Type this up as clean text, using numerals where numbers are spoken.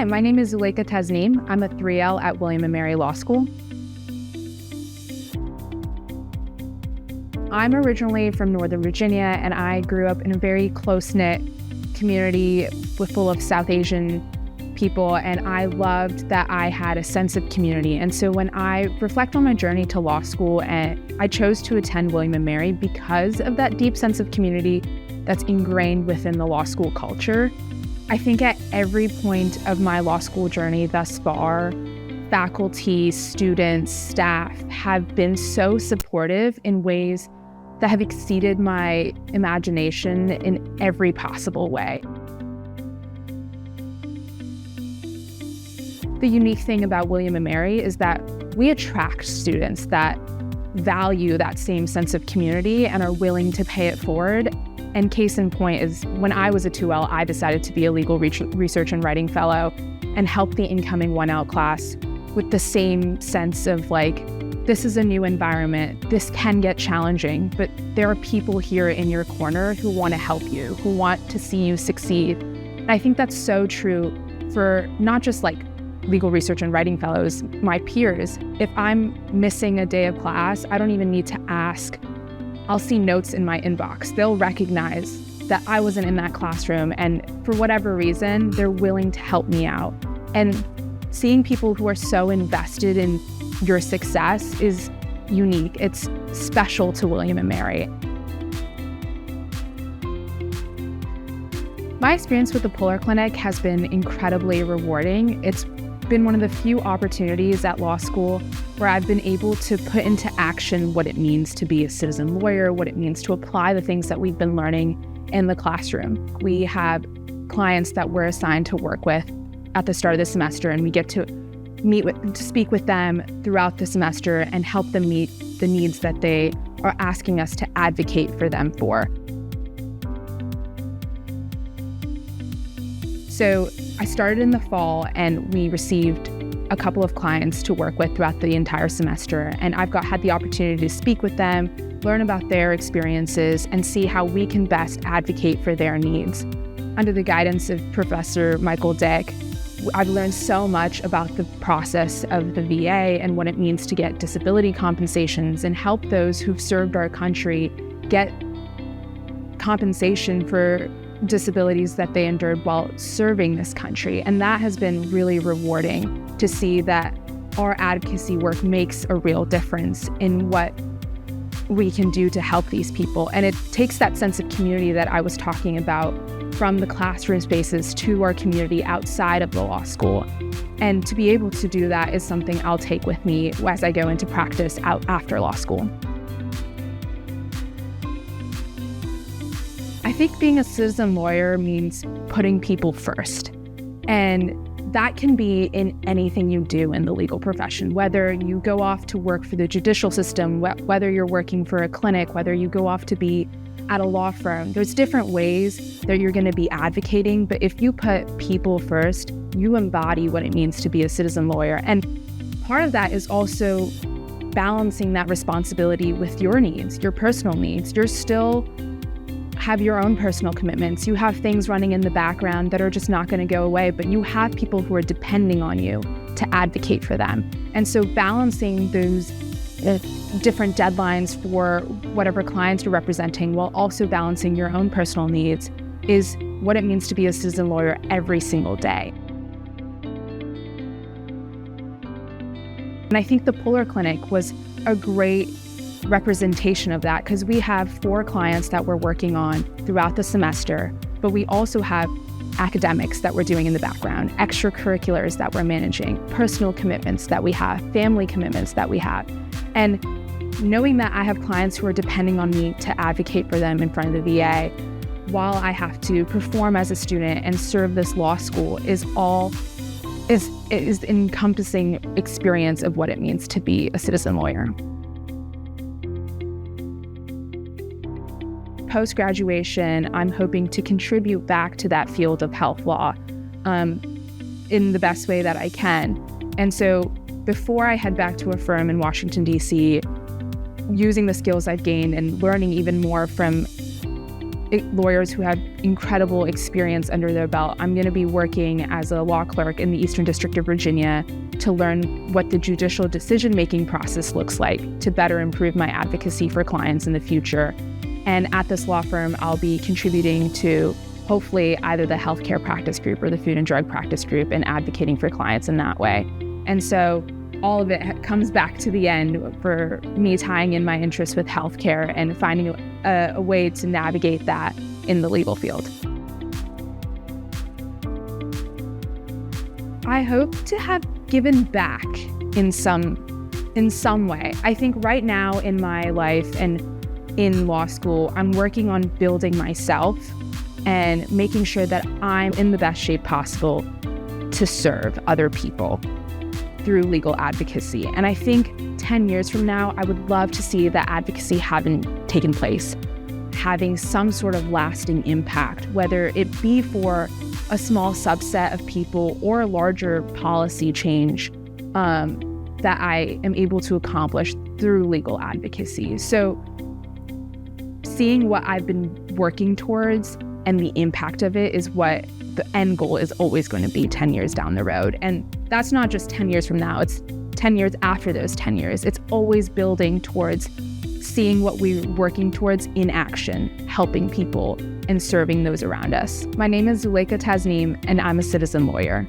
Hi, my name is Zulekha Tasneem. I'm a 3L at William & Mary Law School. I'm originally from Northern Virginia, and I grew up in a very close-knit community full of South Asian people, and I loved that I had a sense of community. And so when I reflect on my journey to law school, and I chose to attend William & Mary because of that deep sense of community that's ingrained within the law school culture. I think at every point of my law school journey thus far, faculty, students, staff have been so supportive in ways that have exceeded my imagination in every possible way. The unique thing about William & Mary is that we attract students that value that same sense of community and are willing to pay it forward. And case in point is when I was a 2L, I decided to be a legal research and writing fellow and help the incoming 1L class with the same sense of this is a new environment, this can get challenging, but there are people here in your corner who want to help you, who want to see you succeed. And I think that's so true for not just legal research and writing fellows, my peers. If I'm missing a day of class, I don't even need to ask. I'll see notes in my inbox. They'll recognize that I wasn't in that classroom, and for whatever reason, they're willing to help me out. And seeing people who are so invested in your success is unique. It's special to William & Mary. My experience with the Puller Clinic has been incredibly rewarding. It's been one of the few opportunities at law school where I've been able to put into action what it means to be a citizen lawyer, what it means to apply the things that we've been learning in the classroom. We have clients that we're assigned to work with at the start of the semester, and we get to speak with them throughout the semester and help them meet the needs that they are asking us to advocate for them for. So I started in the fall, and we received a couple of clients to work with throughout the entire semester. And I've had the opportunity to speak with them, learn about their experiences, and see how we can best advocate for their needs. Under the guidance of Professor Michael Dick, I've learned so much about the process of the VA and what it means to get disability compensations and help those who've served our country get compensation for disabilities that they endured while serving this country. And that has been really rewarding to see that our advocacy work makes a real difference in what we can do to help these people. And it takes that sense of community that I was talking about from the classroom spaces to our community outside of the law school. And to be able to do that is something I'll take with me as I go into practice out after law school. I think being a citizen lawyer means putting people first. And that can be in anything you do in the legal profession, whether you go off to work for the judicial system, whether you're working for a clinic, whether you go off to be at a law firm. There's different ways that you're going to be advocating, but if you put people first, you embody what it means to be a citizen lawyer. And part of that is also balancing that responsibility with your needs, your personal needs. You're still have your own personal commitments. You have things running in the background that are just not going to go away, but you have people who are depending on you to advocate for them. And so balancing those different deadlines for whatever clients you're representing while also balancing your own personal needs is what it means to be a citizen lawyer every single day. And I think the Puller Clinic was a great representation of that because we have 4 clients that we're working on throughout the semester, but we also have academics that we're doing in the background, extracurriculars that we're managing, personal commitments that we have, family commitments that we have. And knowing that I have clients who are depending on me to advocate for them in front of the VA while I have to perform as a student and serve this law school is encompassing experience of what it means to be a citizen lawyer. Post-graduation, I'm hoping to contribute back to that field of health law in the best way that I can. And so before I head back to a firm in Washington, D.C., using the skills I've gained and learning even more from lawyers who have incredible experience under their belt. I'm going to be working as a law clerk in the Eastern District of Virginia to learn what the judicial decision-making process looks like to better improve my advocacy for clients in the future. And at this law firm, I'll be contributing to hopefully either the healthcare practice group or the food and drug practice group and advocating for clients in that way. And so all of it comes back to the end for me tying in my interest with healthcare and finding a way to navigate that in the legal field. I hope to have given back in some way. I think right now in my life and in law school, I'm working on building myself and making sure that I'm in the best shape possible to serve other people through legal advocacy. And I think 10 years from now, I would love to see that advocacy having taken place, having some sort of lasting impact, whether it be for a small subset of people or a larger policy change that I am able to accomplish through legal advocacy. So seeing what I've been working towards and the impact of it is what the end goal is always going to be 10 years down the road. And that's not just 10 years from now, it's 10 years after those 10 years. It's always building towards seeing what we're working towards in action, helping people and serving those around us. My name is Zulekha Tasneem, and I'm a citizen lawyer.